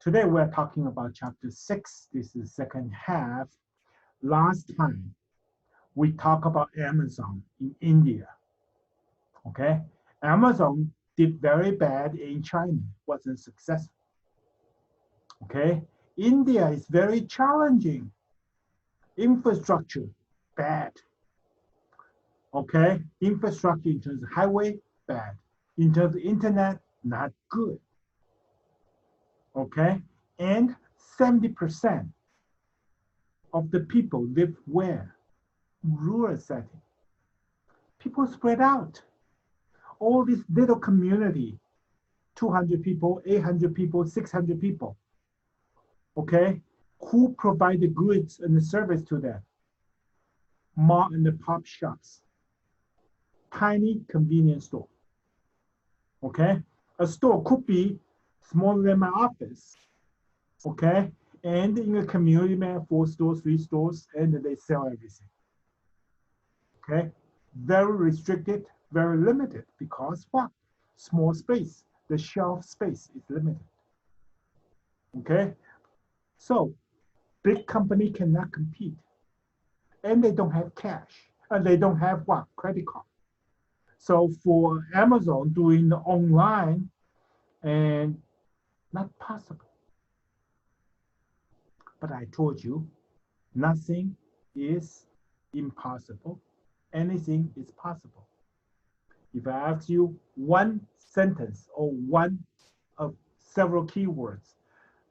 Today we're talking about chapter 6. This is second half. Last time we talked about Amazon in India. Okay, Amazon did very bad in China, wasn't successful. Okay, India is very challenging. Infrastructure, bad. Okay, infrastructure in terms of highway, bad. In terms of internet, not good. Okay, and 70% of the people live where? Rural setting. People spread out. All this little community, 200 people, 800 people, 600 people. Okay, who provide the goods and the service to them? Mom and the pop shops, tiny convenience store. Okay, a store could be smaller than my office. Okay, and in a community, man, 4 stores, 3 stores, and they sell everything. Okay, very restricted, very limited because what? Small space. The shelf space is limited. Okay, so big company cannot compete, and they don't have cash, and they don't have what? Credit card. So for Amazon doing the online, and not possible. But I told you, nothing is impossible. Anything is possible. If I ask you one sentence or one of several keywords,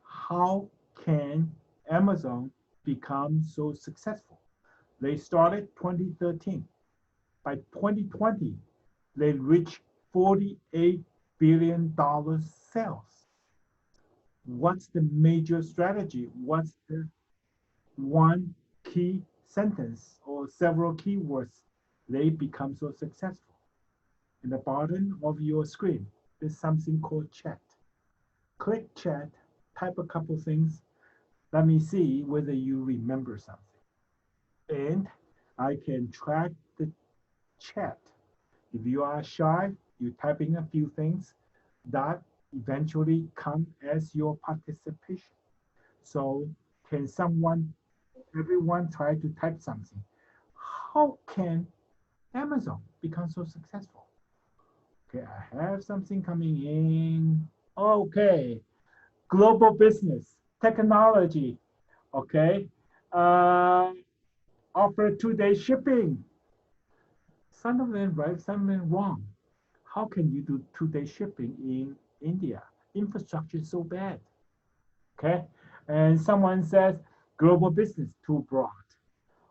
how can Amazon become so successful? They started 2013. By 2020, they reached $48 billion sales. What's the major strategy? What's the one key sentence or several keywords they become so successful? In the bottom of your screen, there's something called chat. Click chat, type a couple things. Let me see whether you remember something. And I can track the chat. If you are shy, you type in a few things that eventually come as your participation. So can everyone try to type something? How can Amazon become so successful? Okay, I have something coming in. Okay, global business, technology, okay. Offer 2-day shipping. Some of them right, some of them wrong. How can you do 2-day shipping in India? Infrastructure is so bad. Okay, and someone says global business too broad.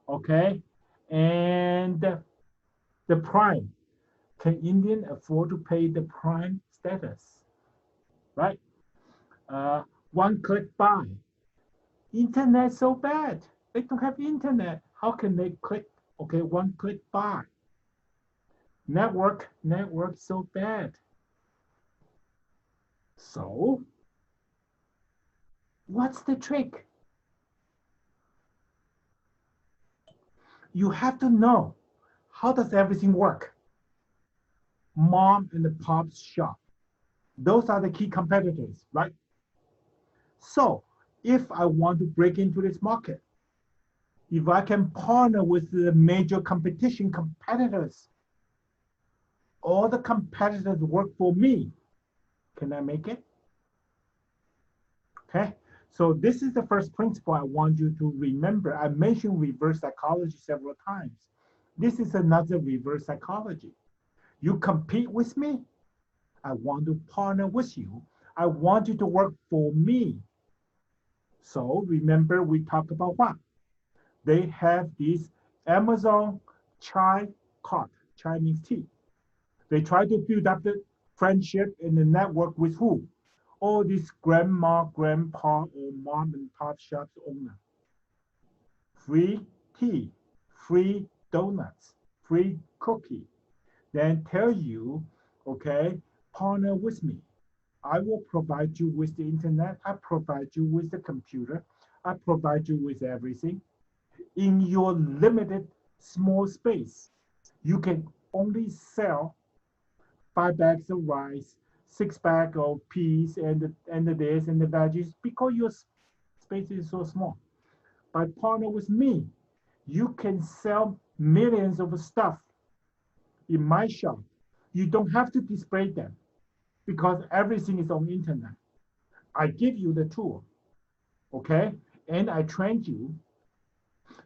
Okay, and the prime. Can Indian afford to pay the prime status? Right? One-click buy. Internet so bad. They don't have internet. How can they click? Okay, one-click buy. Network so bad. So, what's the trick? You have to know how does everything work. Mom and the pop shop. Those are the key competitors, right? So, if I want to break into this market, if I can partner with the major competitors, all the competitors work for me, can I make it? Okay, so this is the first principle I want you to remember. I mentioned reverse psychology several times. This is another reverse psychology. You compete with me, I want to partner with you. I want you to work for me. So remember we talked about what? They have this Amazon chai cart. Chai means tea. They try to build up the friendship and the network with who? All these grandma, grandpa, or mom and pop shops owner. Free tea, free donuts, free cookie. Then tell you, okay, partner with me. I will provide you with the internet. I provide you with the computer. I provide you with everything. In your limited small space, you can only sell 5 bags of rice, 6 pack of peas and the this and the veggies because your space is so small. By partner with me, you can sell millions of stuff in my shop. You don't have to display them because everything is on internet. I give you the tool, okay? And I train you.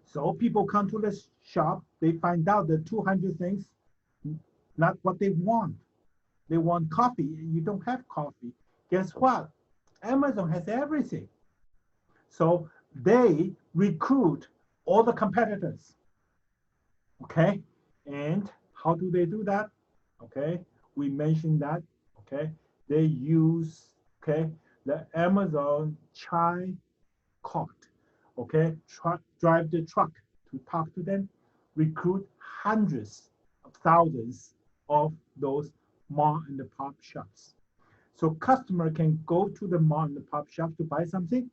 So people come to the shop, they find out the 200 things, not what they want. They want coffee, you don't have coffee. Guess what? Amazon has everything. So they recruit all the competitors, okay? And how do they do that? Okay, we mentioned that, okay? They use, okay, the Amazon chai cart, okay? Drive the truck to talk to them, recruit hundreds of thousands of those mom and pop shops. So customer can go to the mom and pop shop to buy something.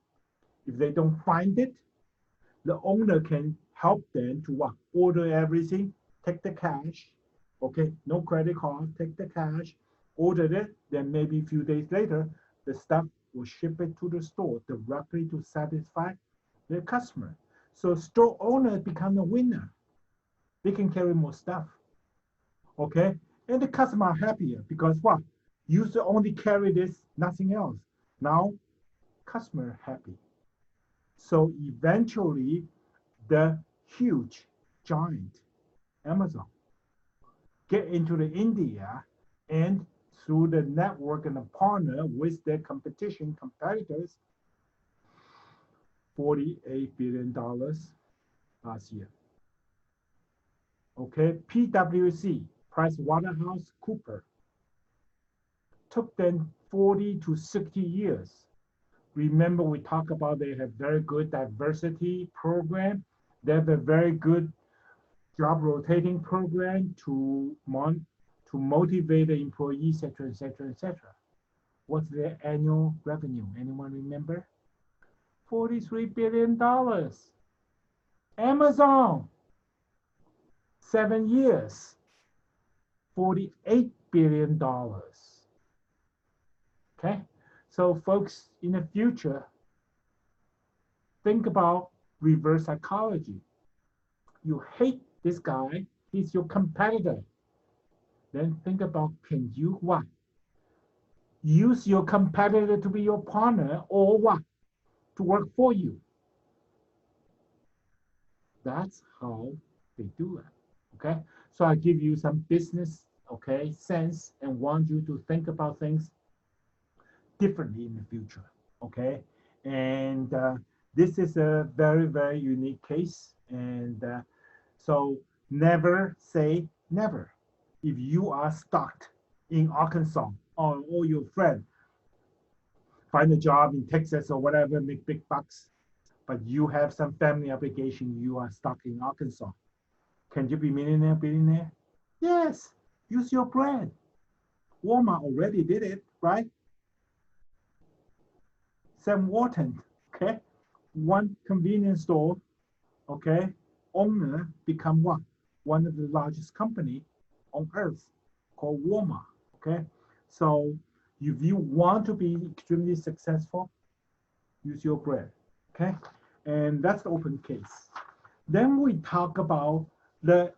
If they don't find it, the owner can help them to what? Order everything, take the cash, okay? No credit card, take the cash, order it, then maybe a few days later, the stuff will ship it to the store directly to satisfy the customer. So store owner become a winner. They can carry more stuff, okay? And the customer are happier because what? Used to only carry this, nothing else. Now, customer happy. So eventually, the huge giant Amazon get into the India and through the network and the partner with their competitors, $48 billion last year. Okay, PwC, PricewaterhouseCoopers, took them 40 to 60 years. Remember, we talked about they have very good diversity program. They have a very good job rotating program to motivate the employees, et cetera, et cetera, et cetera. What's their annual revenue? Anyone remember? $43 billion. Amazon, 7 years, $48 billion. Okay, so folks, in the future, think about reverse psychology. You hate this guy, he's your competitor. Then think about, can you what? Use your competitor to be your partner or what? To work for you. That's how they do it, okay? So I give you some business, okay, sense and want you to think about things differently in the future, okay? And this is a very, very unique case. And so never say never. If you are stuck in Arkansas or your friend find a job in Texas or whatever, make big bucks, but you have some family obligation, you are stuck in Arkansas. Can you be millionaire, billionaire? Yes, use your brand. Walmart already did it, right? Sam Walton, okay? One convenience store, okay? Owner become what? One of the largest company on earth called Walmart, okay? So if you want to be extremely successful, use your brand, okay? And that's the open case. Then we talk about the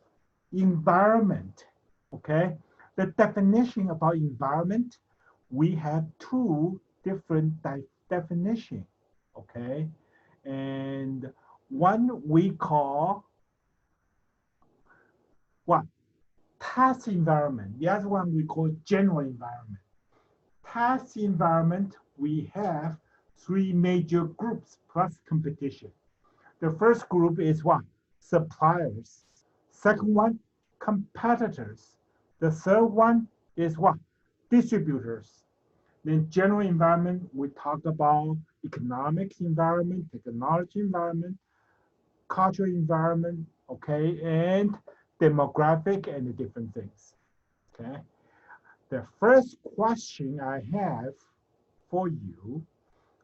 environment, okay? The definition about environment, we have two different definitions, okay? And one we call what? Task environment. The other one we call general environment. Task environment, we have three major groups plus competition. The first group is what? Suppliers. Second one, competitors. The third one is what? Distributors. Then general environment, we talk about economic environment, technology environment, cultural environment, okay, and demographic and the different things, okay? The first question I have for you,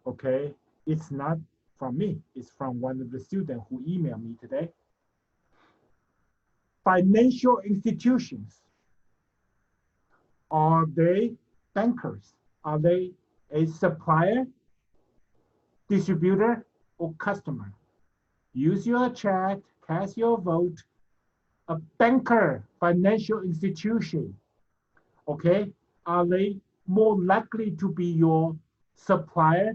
okay, it's not from me, it's from one of the students who emailed me today. Financial institutions, are they bankers? Are they a supplier, distributor, or customer? Use your chat, cast your vote. A banker, financial institution, okay? Are they more likely to be your supplier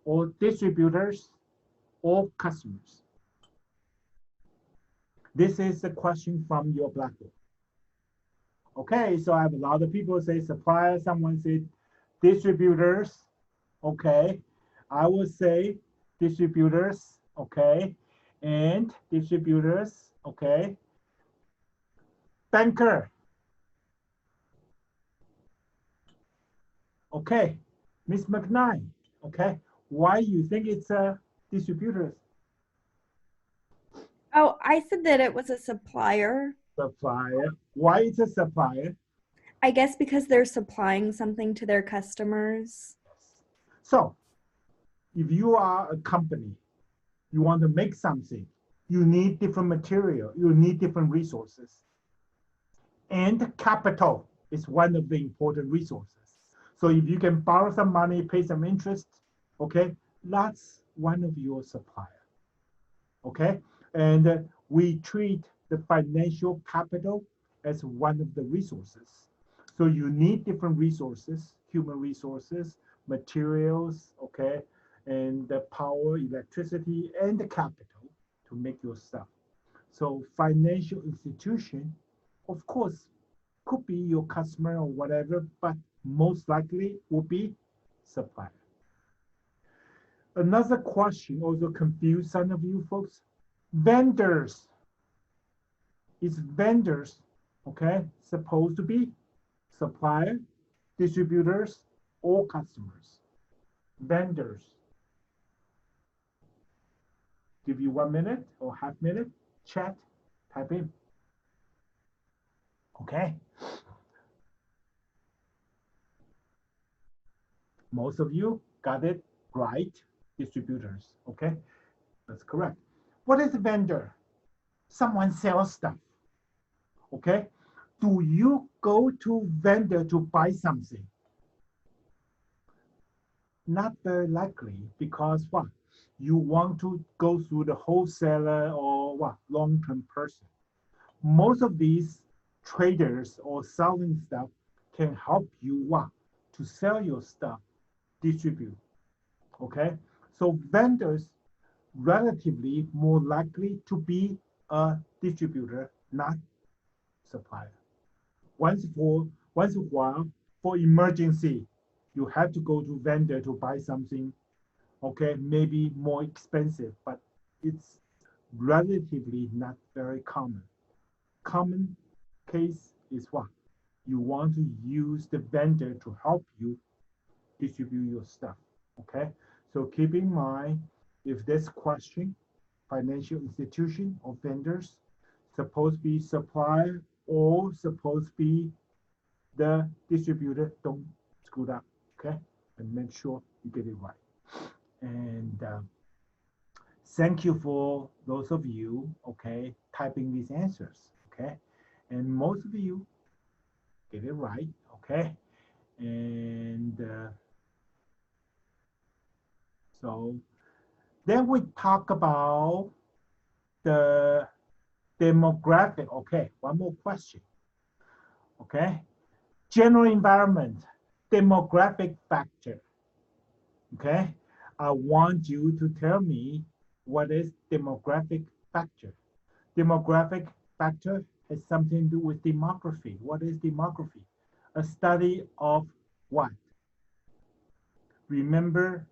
or distributors or customers? This is the question from your Blackboard. Okay, so I have a lot of people say supplier, someone said distributors, okay. I will say distributors, okay, and distributors, okay. Banker, okay. Miss McKnight, okay. Why you think it's distributors? Oh, I said that it was a supplier. Supplier. Why it's a supplier? I guess because they're supplying something to their customers. So, if you are a company, you want to make something, you need different material, you need different resources. And capital is one of the important resources. So if you can borrow some money, pay some interest, okay, that's one of your supplier, okay? And we treat the financial capital as one of the resources. So you need different resources, human resources, materials, okay, and the power, electricity, and the capital to make your stuff. So financial institution, of course, could be your customer or whatever, but most likely will be supplier. Another question also confuse some of you folks. Vendors. Is vendors, okay, supposed to be supplier, distributors, or customers? Vendors. Give you 1 minute or half minute, chat, type in. Okay. Most of you got it right, distributors, okay? That's correct. What is a vendor? Someone sells stuff, okay? Do you go to vendor to buy something? Not very likely, because what? You want to go through the wholesaler or what? Long-term person. Most of these traders or selling stuff can help you what? To sell your stuff, distribute, okay? So vendors relatively more likely to be a distributor, not supplier. Once a while, for emergency, you have to go to vendor to buy something, okay, maybe more expensive, but it's relatively not very common. Common case is what? You want to use the vendor to help you distribute your stuff, okay? So keep in mind, if this question, financial institution or vendors, supposed to be supplier or supposed to be the distributor, don't screw up, okay? And make sure you get it right. And thank you for those of you, okay, typing these answers, okay? And most of you get it right, okay? And so then we talk about the demographic. Okay, one more question. Okay, general environment, demographic factor. Okay, I want you to tell me what is demographic factor. Demographic factor has something to do with demography. What is demography? A study of what? Remember,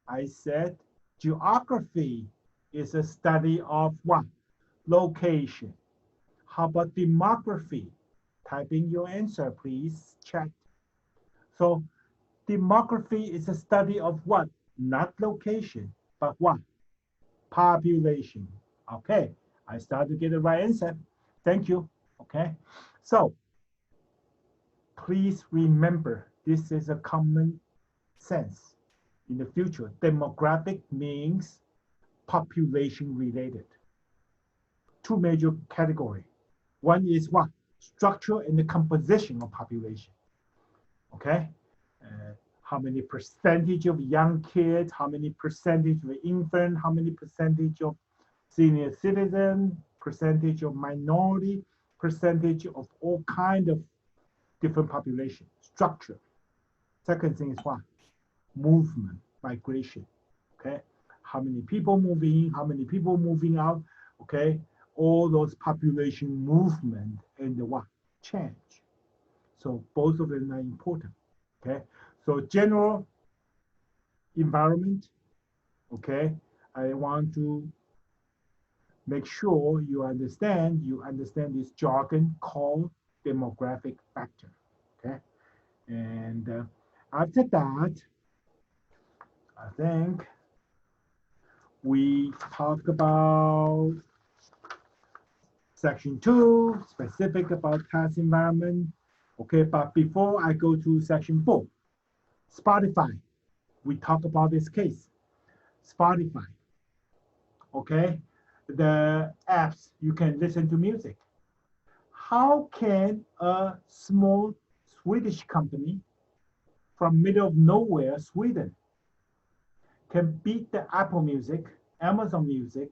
I said geography is a study of what? Location. How about demography? Type in your answer, please. Chat. So demography is a study of what? Not location, but what? Population. Okay, I start to get the right answer. Thank you. Okay, so please remember this is a common sense. In the future, demographic means population related. Two major categories. One is what? Structure and the composition of population. okay? How many percentage of young kids, how many percentage of infant, how many percentage of senior citizen, percentage of minority, percentage of all kind of different population structure. Second thing is what? Movement, migration, okay? How many people moving in, how many people moving out, okay? All those population movement and the what? Change. So both of them are important, okay? So general environment, okay? I want to make sure you understand this jargon called demographic factor, okay? And after that, I think we talk about section 2, specific about task environment. Okay, but before I go to section 4, Spotify, we talk about this case. Spotify, okay, the apps you can listen to music. How can a small Swedish company from middle of nowhere, Sweden, can beat the Apple Music, Amazon Music,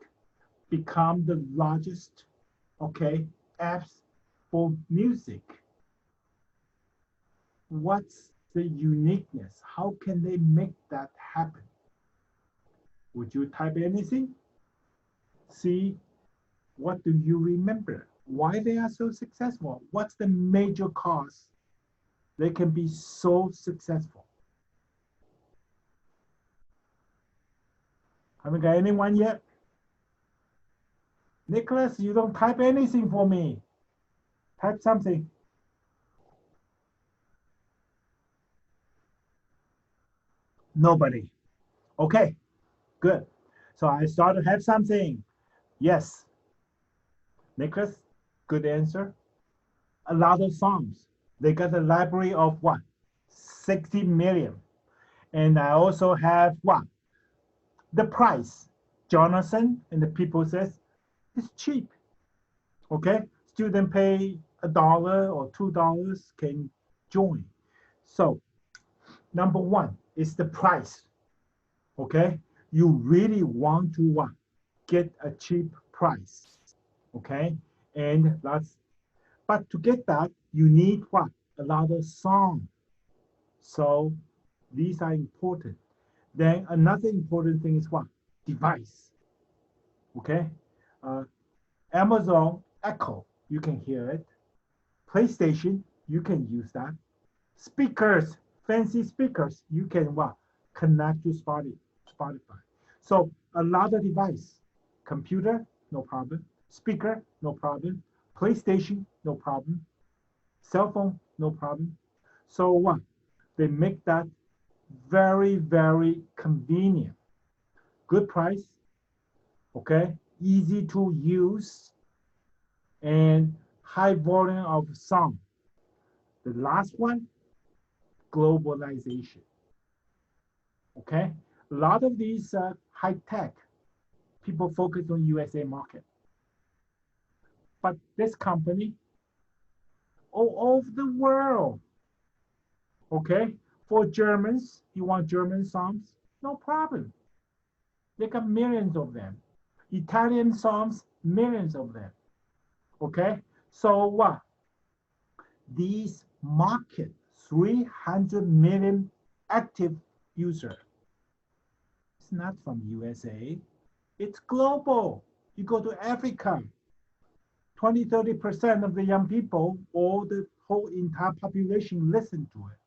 become the largest, okay, apps for music? What's the uniqueness? How can they make that happen? Would you type anything? See, what do you remember? Why they are so successful? What's the major cause they can be so successful? Haven't got anyone yet? Nicholas, you don't type anything for me. Type something. Nobody. Okay, good. So I start to have something. Yes. Nicholas, good answer. A lot of songs. They got a library of what? 60 million. And I also have what? The price. Jonathan and the people says it's cheap. Okay, student pay $1 or $2 can join. So number one is the price. Okay, you really want to what? Get a cheap price. Okay, and but to get that you need what? A lot of song. So these are important. Then another important thing is what? Device. Okay, Amazon Echo, you can hear it. PlayStation, you can use that. Speakers, fancy speakers, you can what? Connect to Spotify. So a lot of device, computer, no problem. Speaker, no problem. PlayStation, no problem. Cell phone, no problem. So what? They make that very, very convenient. Good price, okay? Easy to use, and high volume of sound. The last one, globalization. Okay, a lot of these high tech people focus on USA market, but this company all over the world. Okay, for Germans, you want German songs? No problem. They got millions of them. Italian songs, millions of them. Okay, so what? These market 300 million active user. It's not from USA. It's global. You go to Africa, 20, 30% of the young people or the whole entire population listen to it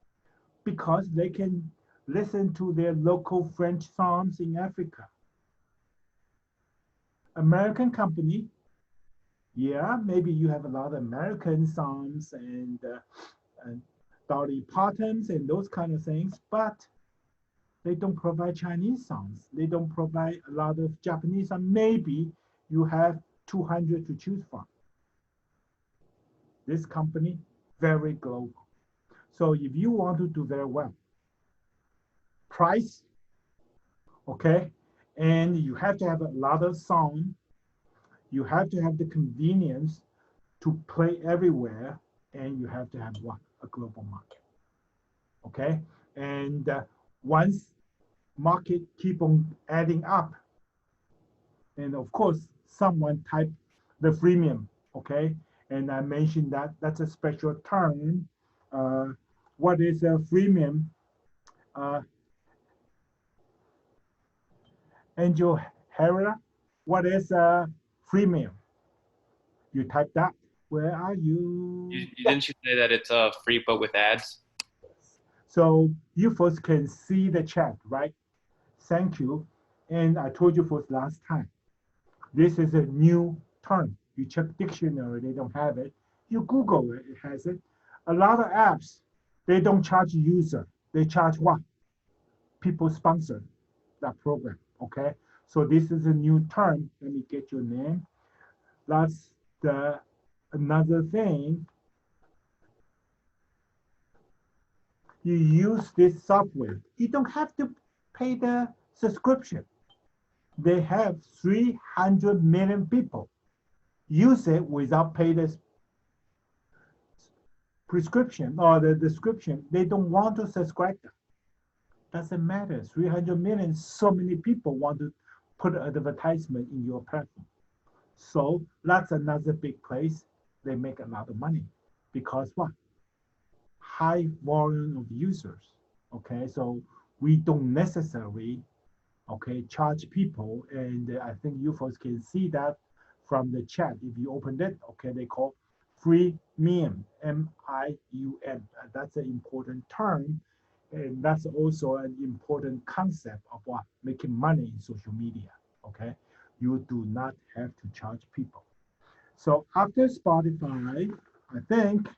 because they can listen to their local French songs in Africa. American company, yeah, maybe you have a lot of American songs and Dolly Partons and those kind of things, but they don't provide Chinese songs. They don't provide a lot of Japanese songs. Maybe you have 200 to choose from. This company, very global. So if you want to do very well, price, okay, and you have to have a lot of song. You have to have the convenience to play everywhere, and you have to have what? A global market. okay? And once market keep on adding up, and of course, someone type the freemium, okay? And I mentioned that that's a special term. Uh, what is a freemium? Uh, Angel Herrera, what is a freemium? You type that. Where are you? Didn't you say that it's free but with ads? So you folks can see the chat, right? Thank you. And I told you folks last time, this is a new term. You check dictionary, they don't have it. You Google it, it has it. A lot of apps, they don't charge user. They charge what? People sponsor that program, okay? So this is a new term. Let me get your name. That's the another thing. You use this software. You don't have to pay the subscription. They have 300 million people use it without paying the prescription or the description. They don't want to subscribe. Doesn't matter. 300 million, so many people want to put advertisement in your platform. So that's another big place. They make a lot of money because what? High volume of users. Okay, so we don't necessarily, okay, charge people. And I think you folks can see that from the chat. If you open it, okay, they call freemium, M-I-U-M. That's an important term. And that's also an important concept of what? Making money in social media, okay? You do not have to charge people. So after Spotify, I think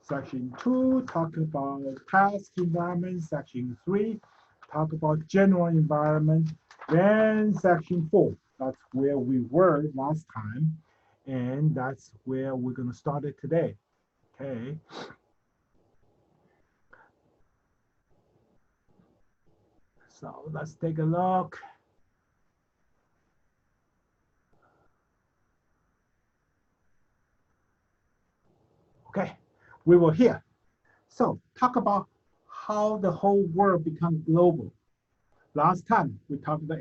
section 2 talk about task environment, section 3 talk about general environment, then section 4, that's where we were last time, and that's where we're going to start it today, okay? So let's take a look. Okay, we were here. So talk about how the whole world become global. Last time we talked about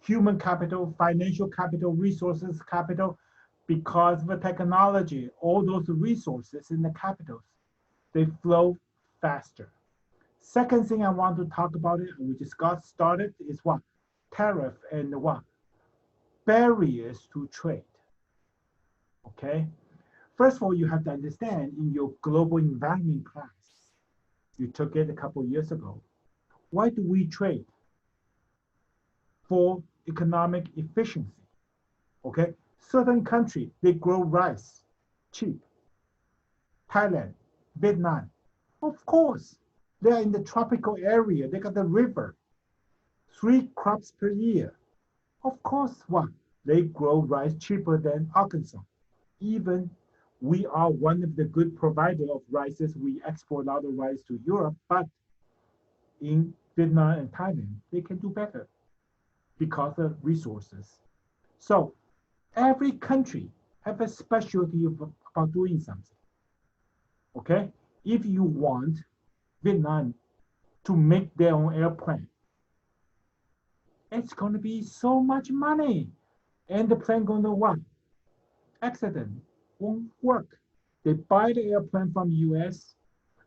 human capital, financial capital, resources capital, because of the technology, all those resources in the capitals, they flow faster. Second thing I want to talk about it, we just got started, is what? Tariff and what? Barriers to trade, okay? First of all, you have to understand in your global environment class, you took it a couple of years ago. Why do we trade? For economic efficiency, okay? Certain country, they grow rice cheap. Thailand, Vietnam, of course, they are in the tropical area. They got the river, 3 crops per year. Of course, what? They grow rice cheaper than Arkansas. Even we are one of the good provider of rices. We export a lot of rice to Europe, but in Vietnam and Thailand, they can do better because of resources. So every country have a specialty about doing something, okay? If you want Vietnam to make their own airplane, it's gonna be so much money. And the plane gonna what? Accident, won't work. They buy the airplane from US,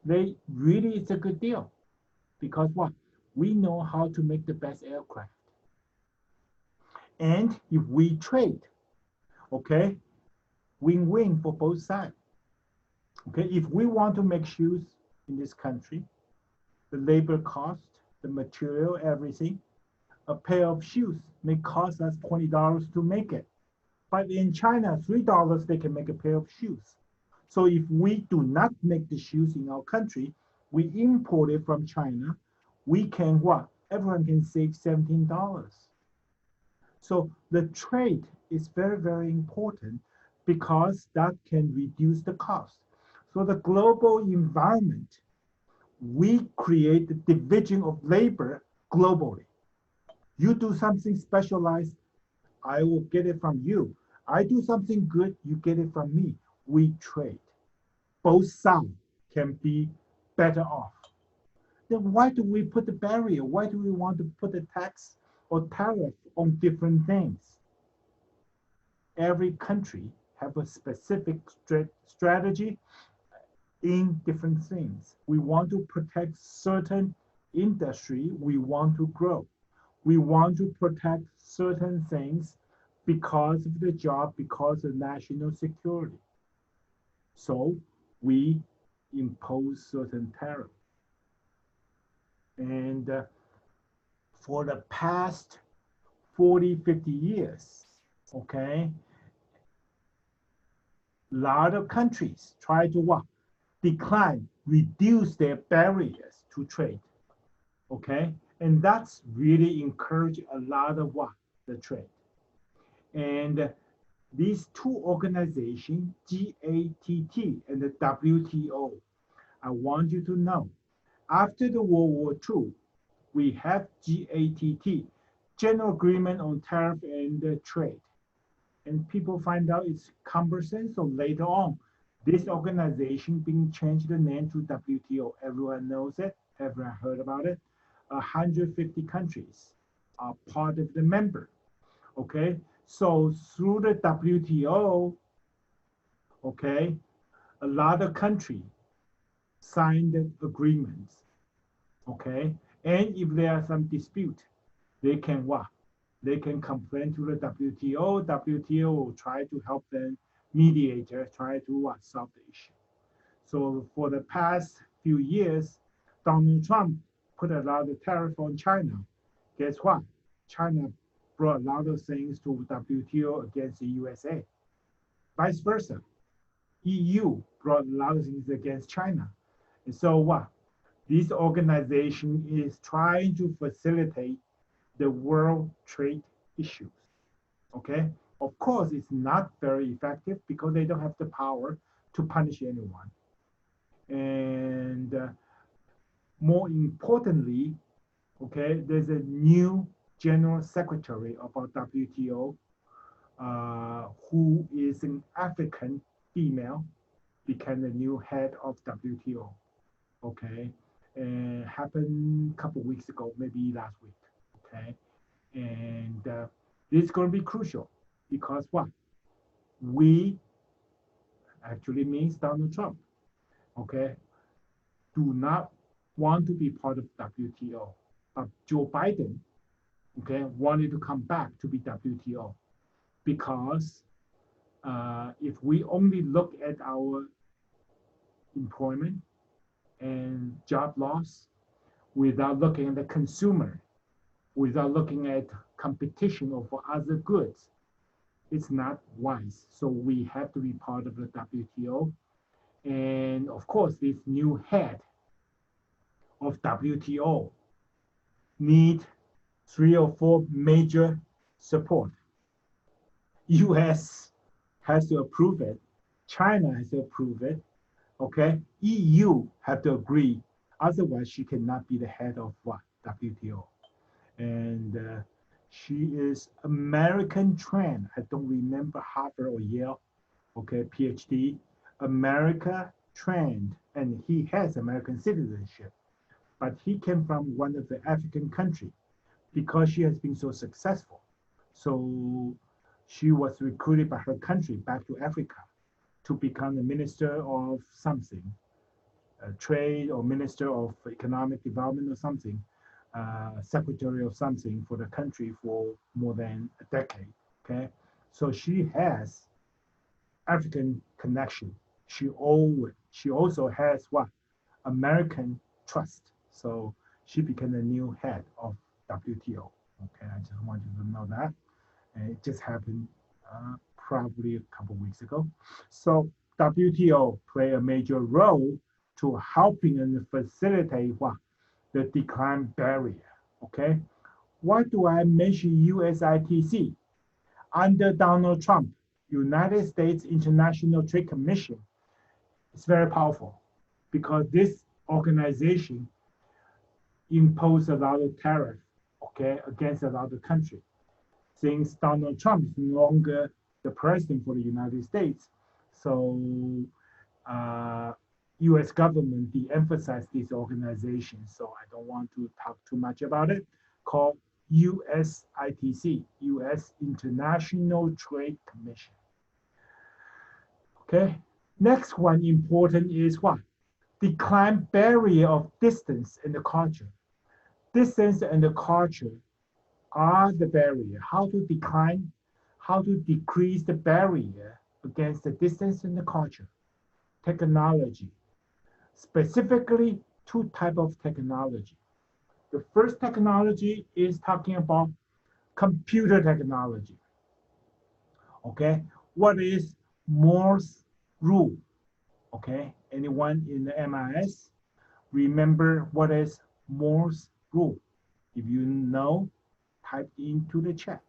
it's a good deal. Because what? We know how to make the best aircraft. And if we trade, okay, win-win for both sides. Okay, if we want to make shoes in this country, the labor cost, the material, everything, a pair of shoes may cost us $20 to make it. But in China, $3, they can make a pair of shoes. So if we do not make the shoes in our country, we import it from China, we can what? Everyone can save $17. So the trade is very, very important because that can reduce the cost. So the global environment, we create the division of labor globally. You do something specialized, I will get it from you. I do something good, you get it from me. We trade. Both sides can be better off. Then why do we put the barrier? Why do we want to put a tax or tariff on different things? Every country have a specific strategy in different things. We want to protect certain industry, we want to grow. We want to protect certain things because of the job, because of national security. So we impose certain tariff. And for the past 40, 50 years, okay, a lot of countries try to what? Decline, reduce their barriers to trade, okay? And that's really encourage a lot of what? The trade. And these two organizations, GATT and the WTO, I want you to know, after the World War II, we have GATT, General Agreement on Tariff and Trade. And people find out it's cumbersome, so later on, this organization being changed the name to WTO. Everyone knows it, everyone heard about it. 150 countries are part of the member, okay? So through the WTO, okay, a lot of countries signed agreements, okay? And if there are some dispute, they can what? They can complain to the WTO. WTO will try to help them, mediator, try to what? Solve the issue. So for the past few years, Donald Trump put a lot of tariff on China. Guess what? China brought a lot of things to WTO against the USA. Vice versa. EU brought a lot of things against China. And so what? This organization is trying to facilitate the world trade issues, okay? Of course, it's not very effective because they don't have the power to punish anyone. And more importantly, okay, there's a new general secretary of our WTO who is an African female, became the new head of WTO, okay? And happened a couple weeks ago, maybe last week, okay? And this is going to be crucial because what? We actually means Donald Trump, okay? Do not want to be part of WTO, but Joe Biden, okay, wanted to come back to be WTO because if we only look at our employment and job loss without looking at the consumer, without looking at competition or for other goods, it's not wise. So we have to be part of the WTO. And of course, this new head of WTO need 3 or 4 major support. US has to approve it. China has to approve it. Okay, EU have to agree. Otherwise, she cannot be the head of what? WTO. And she is American trained. I don't remember Harvard or Yale. Okay, PhD. America trained, and he has American citizenship. But he came from one of the African countries because she has been so successful. So she was recruited by her country back to Africa to become the minister of something, trade or minister of economic development or something, secretary of something for the country for more than a decade, okay? So she has African connection. She also has what? American trust. So she became the new head of WTO, okay? I just want you to know that. And it just happened probably a couple of weeks ago. So WTO play a major role to helping and facilitate what? The decline barrier, okay? Why do I mention USITC? Under Donald Trump, United States International Trade Commission is very powerful because this organization imposed a lot of tariff, okay, against a lot of countries. Since Donald Trump is no longer the president for the United States, so US government de-emphasized this organization, so I don't want to talk too much about it, called USITC, US International Trade Commission. Okay, next one important is what? Decline barrier of distance and the culture. Distance and the culture are the barrier. How to decline, how to decrease the barrier against the distance and the culture. Technology. Specifically, two types of technology. The first technology is talking about computer technology. Okay, what is Moore's rule? Okay, anyone in the MIS remember what is Moore's rule? If you know, type into the chat.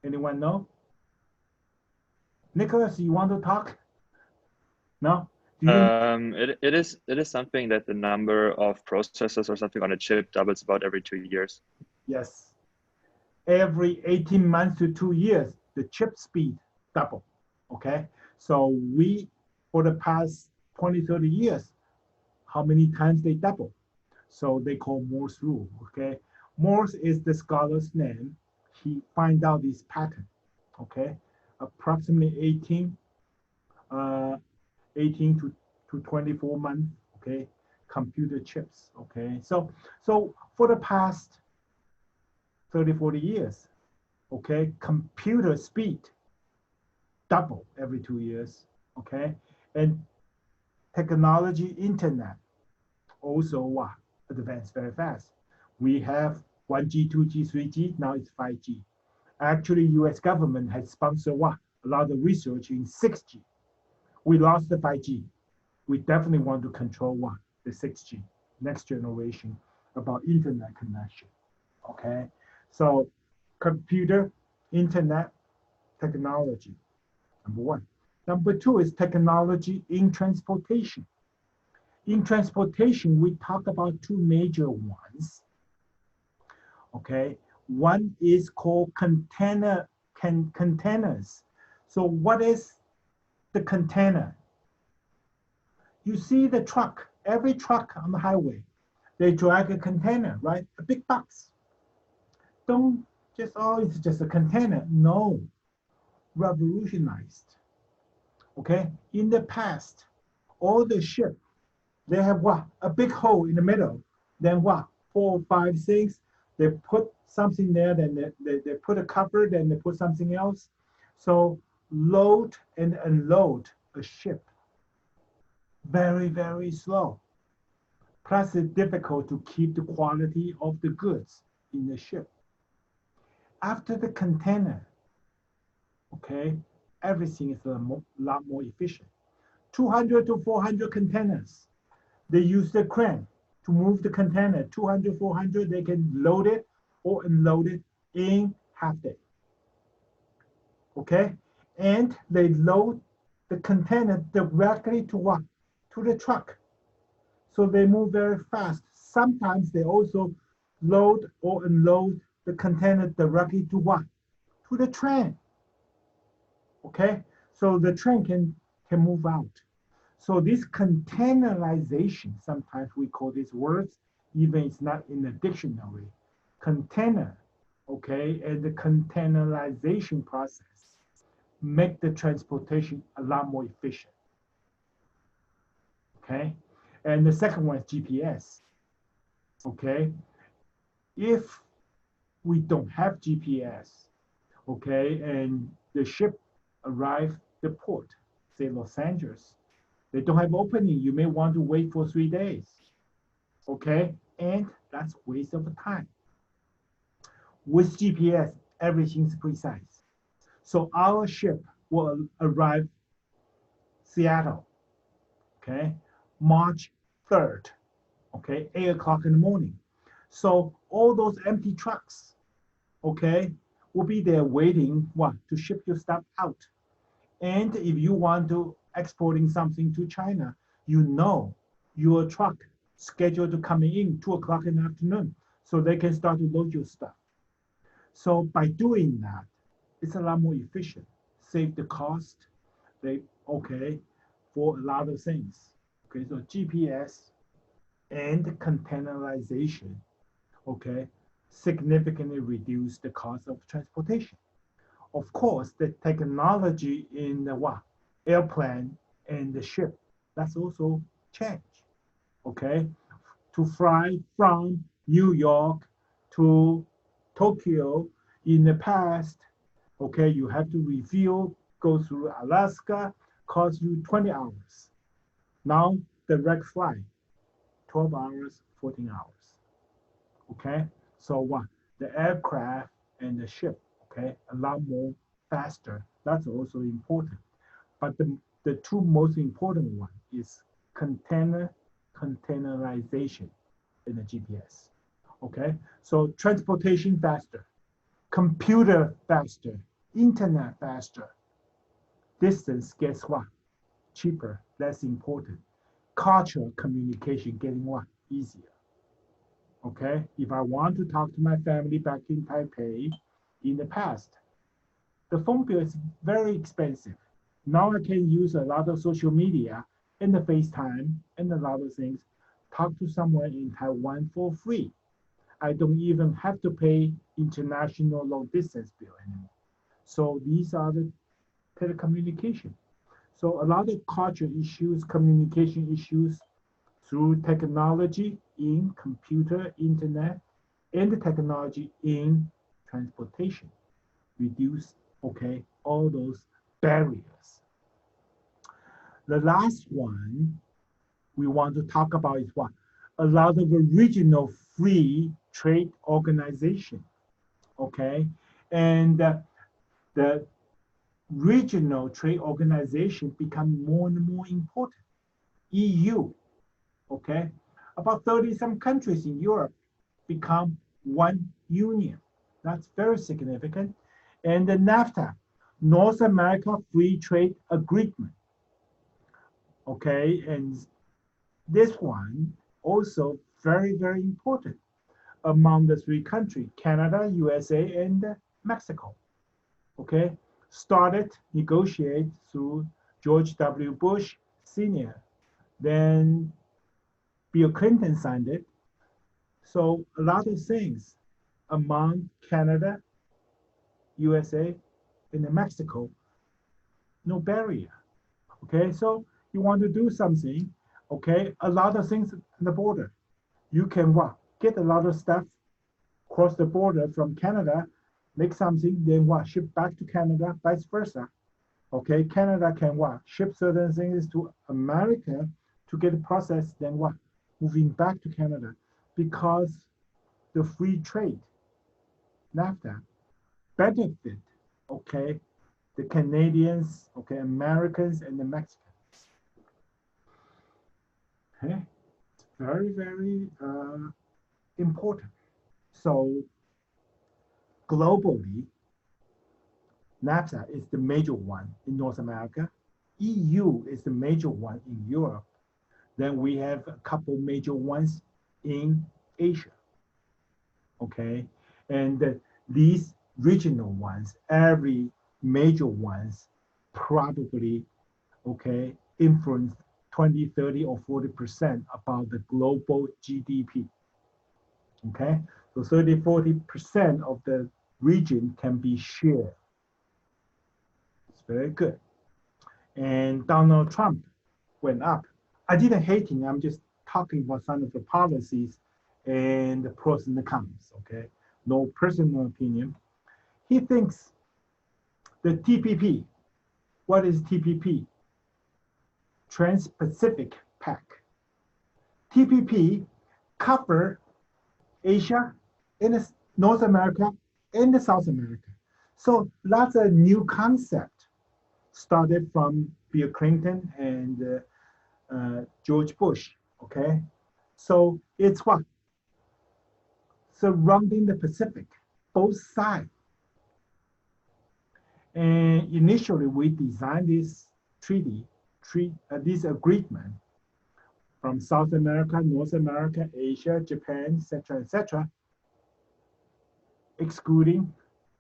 Anyone know? Nicholas, you want to talk? No? Do you it is something that the number of processors or something on a chip doubles about every 2 years. Yes. Every 18 months to 2 years, the chip speed double. Okay. So we, for the past 20, 30 years, how many times they double? So they call Moore's rule. Okay. Morse is the scholar's name. He find out this pattern. Okay. Approximately 18 to 24 months. Okay. Computer chips. Okay. So for the past 30, 40 years, okay, computer speed double every 2 years, okay, and technology, internet also advanced very fast. We have 1G, 2G, 3G, now it's 5G. Actually, US government has sponsored a lot of research in 6G. We lost the 5G. We definitely want to control the 6G, next generation about internet connection, okay? So computer, internet, technology, number one. Number two is technology in transportation. In transportation, we talk about two major ones, okay? One is called containers. So what is the container? You see the truck, every truck on the highway, they drag a container, right? A big box. Don't just, it's just a container. No, revolutionized. Okay, in the past, all the ship, they have a big hole in the middle. Then 4, 5, 6, they put something there, then they put a cover, then they put something else. So load and unload a ship, very, very slow. Plus it's difficult to keep the quality of the goods in the ship. After the container, okay, everything is a lot more efficient. 200 to 400 containers. They use the crane to move the container. 200, 400, they can load it or unload it in half day. Okay, and they load the container directly to to the truck. So they move very fast. Sometimes they also load or unload the container directly to to the train. Okay, so the train can move out. So this containerization, sometimes we call these words, even it's not in the dictionary. Container, okay, and the containerization process make the transportation a lot more efficient. Okay, and the second one is GPS. Okay, if we don't have GPS, okay, and the ship arrive the port, say Los Angeles, they don't have opening, you may want to wait for 3 days, okay, and that's waste of time. With GPS, everything's precise. So our ship will arrive Seattle, okay, March 3rd, okay, 8 o'clock in the morning. So all those empty trucks, okay, will be there waiting to ship your stuff out. And if you want to exporting something to China, you know your truck scheduled to come in 2 o'clock in the afternoon, so they can start to load your stuff. So by doing that, it's a lot more efficient, save the cost, for a lot of things. Okay, so GPS and containerization, okay, significantly reduce the cost of transportation. Of course, the technology in the what? Airplane and the ship, that's also changed, okay? To fly from New York to Tokyo in the past, okay, you have to refuel, go through Alaska, cost you 20 hours. Now, direct flight, 12 hours, 14 hours, okay? So what? The aircraft and the ship, okay, a lot more faster. That's also important. But the two most important one is containerization in the GPS. Okay, so transportation faster, computer faster, internet faster. Distance, guess what? Cheaper, less important. Cultural communication getting what? Easier. Okay, if I want to talk to my family back in Taipei in the past, the phone bill is very expensive. Now I can use a lot of social media and the FaceTime and a lot of things, talk to someone in Taiwan for free. I don't even have to pay international long distance bill anymore. So these are the telecommunication. So a lot of culture issues, communication issues through technology in computer, internet, and the technology in transportation reduce, okay, all those barriers. The last one we want to talk about is what? A lot of regional free trade organization, okay? And the regional trade organization become more and more important. EU, okay? About 30 some countries in Europe become one union. That's very significant. And the NAFTA, North America Free Trade Agreement, okay? And this one also very, very important among the three countries, Canada, USA, and Mexico, okay? Started negotiate through George W. Bush Sr. Then Bill Clinton signed it. So a lot of things among Canada, USA, and Mexico, no barrier, okay? So you want to do something, okay? A lot of things on the border. You can what? Get a lot of stuff cross the border from Canada, make something, then what? Ship back to Canada, vice versa. Okay, Canada can what? Ship certain things to America to get processed, then what? Moving back to Canada because the free trade, NAFTA, benefit, okay, the Canadians, okay, Americans, and the Mexicans. Okay, it's very, very important. So globally, NAFTA is the major one in North America. EU is the major one in Europe. Then we have a couple major ones in Asia. Okay, and these regional ones, every major ones probably, okay, influence 20, 30, or 40% about the global GDP. Okay, so 30, 40% of the region can be shared. It's very good. And Donald Trump went up. I didn't hate him. I'm just talking about some of the policies and the pros and the cons, okay? No personal opinion. He thinks the TPP, what is TPP? Trans-Pacific Pact. TPP cover Asia, and North America, and South America. So that's a new concept started from Bill Clinton and George Bush, okay? So it's what? Surrounding the Pacific, both sides. And initially we designed this this agreement from South America, North America, Asia, Japan, etc., excluding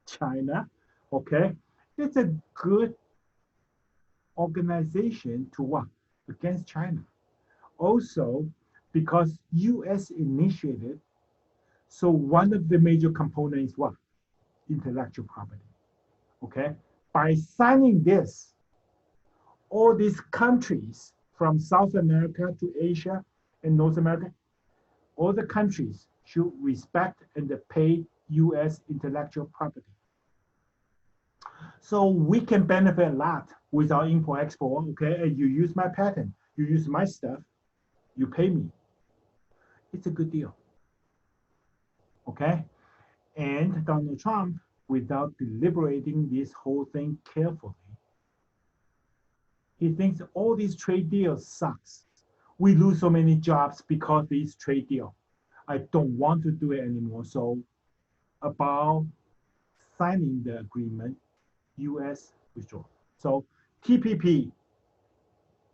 China, okay? It's a good organization to what? Against China. Also, because US initiated, so one of the major components is what? Intellectual property. Okay? By signing this, all these countries from South America to Asia and North America, all the countries should respect and pay US intellectual property. So we can benefit a lot with our import-export, okay? And you use my patent, you use my stuff, you pay me. It's a good deal, okay? And Donald Trump, without deliberating this whole thing carefully, he thinks all these trade deals sucks. We lose so many jobs because of these trade deal. I don't want to do it anymore. So about signing the agreement, US withdraw. So TPP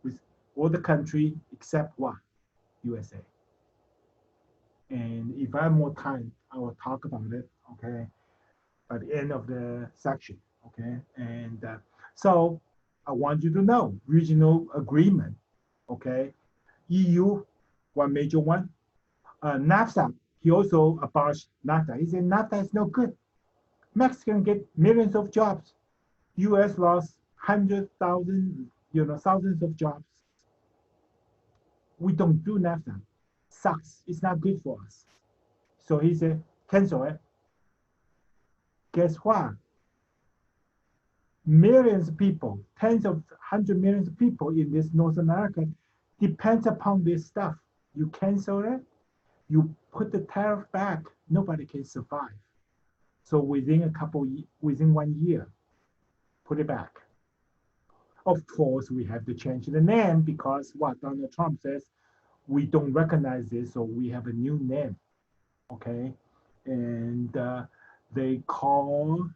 with all the country except what? USA. And if I have more time, I will talk about it, okay, by the end of the section, okay? And so I want you to know, regional agreement, okay? EU, one major one. NAFTA, he also abolished NAFTA. He said NAFTA is no good. Mexican get millions of jobs. US lost 100,000, thousands of jobs. We don't do NAFTA. Sucks. It's not good for us. So he said, cancel it. Guess what? Millions of people, tens of hundred millions of people in this North America depends upon this stuff. You cancel it, you put the tariff back, nobody can survive. So within 1 year, put it back. Of course, we have to change the name because what Donald Trump says, we don't recognize this, so we have a new name, okay? And they call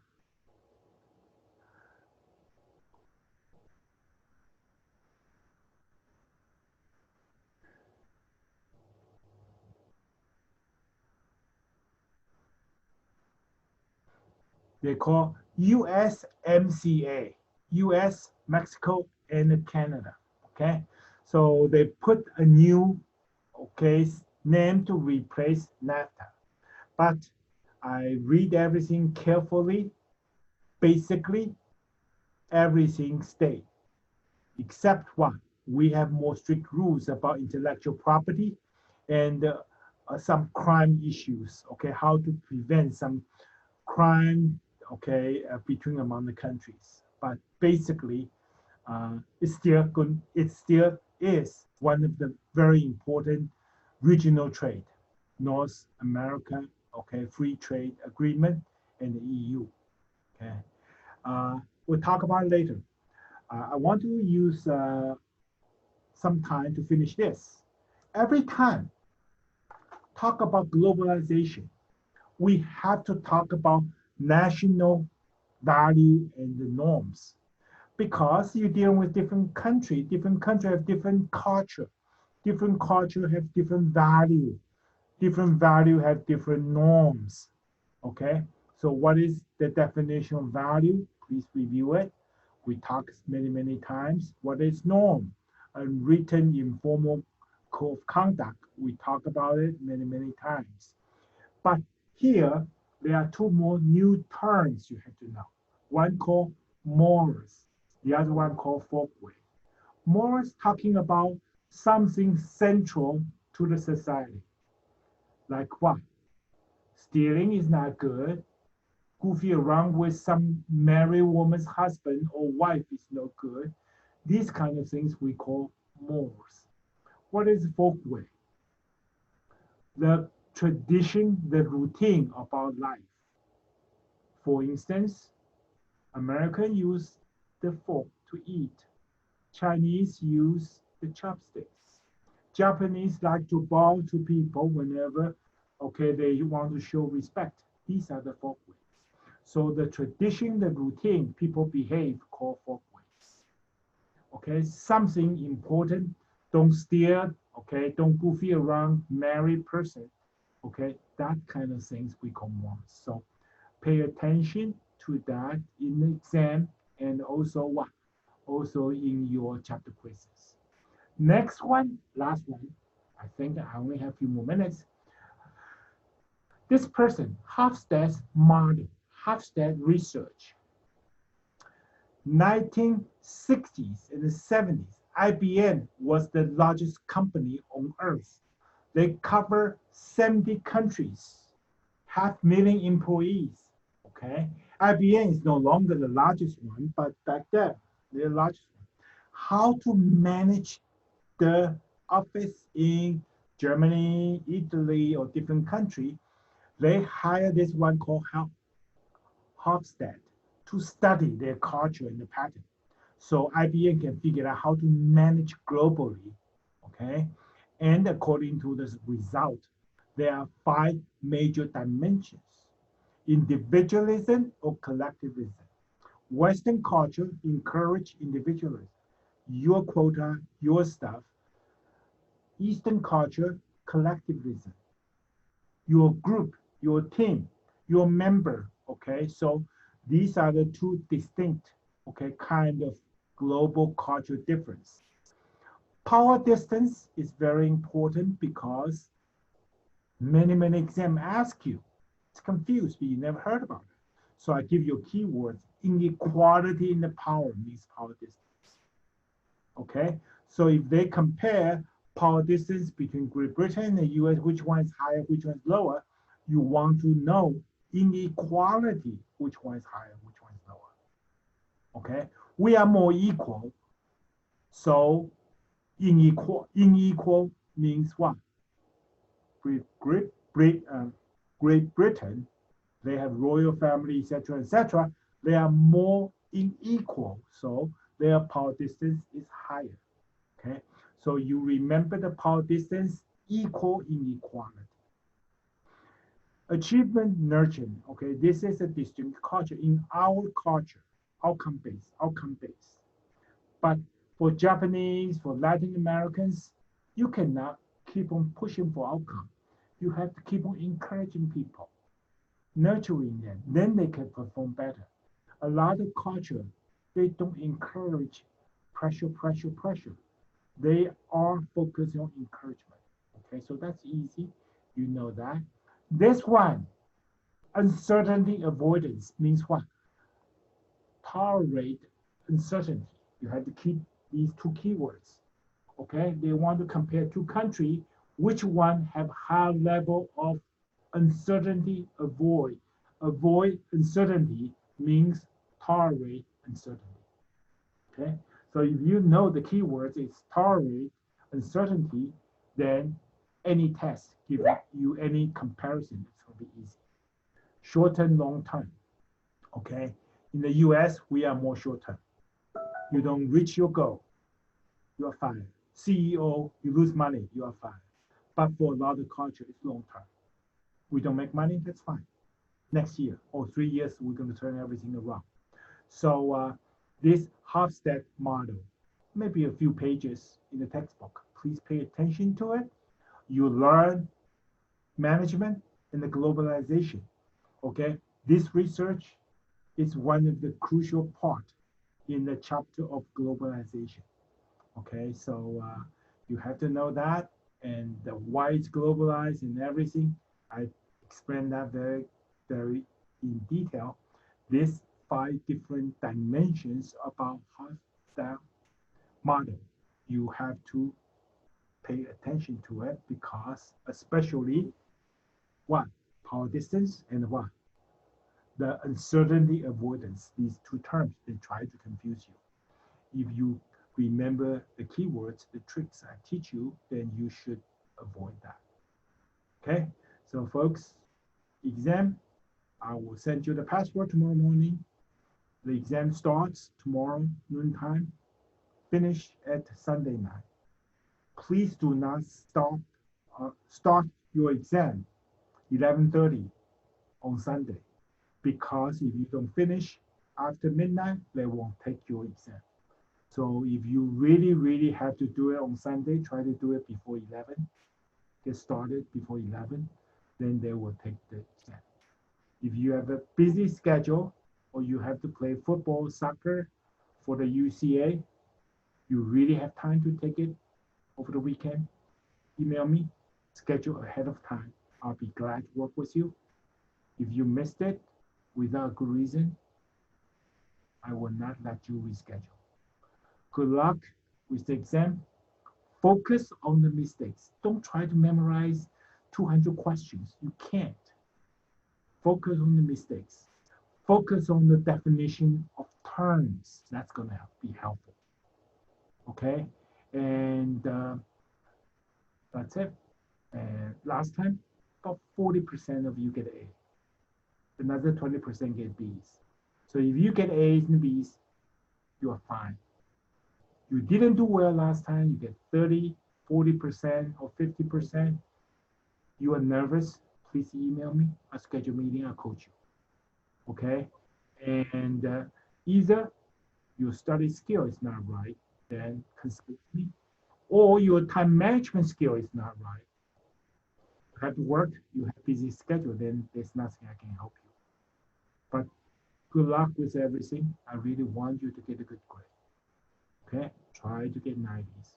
USMCA, US, Mexico, and Canada, okay? So they put a new, okay, name to replace NAFTA. But I read everything carefully. Basically, everything stayed, except one. We have more strict rules about intellectual property and some crime issues, okay? How to prevent some crime, okay, between among the countries. But basically, it's still good. It still is one of the very important regional trade, North America, okay, free trade agreement, and the EU, okay. We'll talk about it later. I want to use some time to finish this. Every time talk about globalization, we have to talk about national value and the norms because you're dealing with different country have different culture have different value have different norms, okay? So what is the definition of value? Please review it. We talked many times. What is norm? A written informal code of conduct. We talk about it many times. But here, there are two more new terms you have to know. One called morals, the other one called folkway. Morals talking about something central to the society. Like what? Stealing is not good. Goofy around with some married woman's husband or wife is no good. These kind of things we call morals. What is folkway? The tradition, the routine of our life. For instance, Americans use the fork to eat. Chinese use the chopsticks. Japanese like to bow to people whenever, okay, they want to show respect. These are the folkways. So the tradition, the routine, people behave called folkways. Okay, something important. Don't steal. Okay, don't goofy around. Married person. Okay, that kind of things we call morals. So pay attention to that in the exam and also what? Also in your chapter quizzes. Next one, last one. I think I only have a few more minutes. This person, Hofstede's model, Hofstede research. 1960s and the 70s, IBM was the largest company on earth. They cover 70 countries, 500,000 employees. Okay, IBM is no longer the largest one, but back then they're the largest one. How to manage the office in Germany, Italy, or different country? They hire this one called Hofstede to study their culture and the pattern. So IBM can figure out how to manage globally, okay? And according to this result, there are 5 major dimensions: individualism or collectivism. Western culture encourage individualism, your quota, your stuff. Eastern culture, collectivism, your group, your team, your member, okay? So these are the two distinct, okay, kind of global culture difference. Power distance is very important because many exam ask you. It's confused, but you never heard about it. So I give you keywords. Inequality in the power means power distance. Okay, so if they compare power distance between Great Britain and the US, which one is higher, which one is lower, you want to know inequality, which one is higher, which one is lower. Okay, we are more equal, so unequal means what? Great Britain, they have royal family, etc. They are more unequal, so their power distance is higher. Okay, so you remember the power distance equal inequality. Achievement nurturing. Okay, this is a distinct culture. In our culture, outcome based. But for Japanese, for Latin Americans, you cannot keep on pushing for outcome. You have to keep on encouraging people, nurturing them, then they can perform better. A lot of culture, they don't encourage pressure. They are focusing on encouragement. Okay, so that's easy. You know that. This one, uncertainty avoidance means what? Tolerate uncertainty. You have to keep these 2 keywords. Okay, they want to compare 2 countries. Which one have high level of uncertainty? Avoid uncertainty means tolerate uncertainty. Okay, so if you know the keywords is tolerate uncertainty, then any test give you any comparison, it's going to be easy. Short term, long term. Okay, in the US we are more short term. You don't reach your goal, you are fired. CEO, you lose money, you are fired. But for a lot of culture, it's long term. We don't make money, that's fine. Next year or 3 years, we're going to turn everything around. So this Hofstede model, maybe a few pages in the textbook. Please pay attention to it. You learn management and the globalization. Okay, this research is one of the crucial part in the chapter of globalization. Okay, so you have to know that, and the why it's globalized and everything. I explained that very in detail. These 5 different dimensions about Hofstede model. You have to pay attention to it because especially what? Power distance and what? The uncertainty avoidance. These 2 terms, they try to confuse you. If you remember the keywords, the tricks I teach you, then you should avoid that. Okay, so folks, exam, I will send you the password tomorrow morning. The exam starts tomorrow noontime, finish at Sunday night. Please do not start your exam 11:30 on Sunday, because if you don't finish after midnight, they won't take your exam. So if you really have to do it on Sunday, try to do it before 11, get started before 11, then they will take the exam. If you have a busy schedule or you have to play football, soccer for the UCA, you really have time to take it, over the weekend, email me, schedule ahead of time. I'll be glad to work with you. If you missed it without a good reason, I will not let you reschedule. Good luck with the exam. Focus on the mistakes. Don't try to memorize 200 questions. You can't. Focus on the mistakes. Focus on the definition of terms. That's going to be helpful. Okay? And that's it. And last time, about 40% of you get A. Another 20% get Bs. So if you get A's and B's, you are fine. You didn't do well last time, you get 30, 40%, or 50%. You are nervous, please email me. I'll schedule a meeting, I'll coach you. Okay? And either your study skill is not right, then consult me, or your time management skill is not right. You have to work, you have busy schedule, then there's nothing I can help you. But good luck with everything. I really want you to get a good grade. Okay? Try to get 90s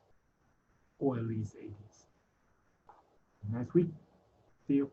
or at least 80s. Next week, see you.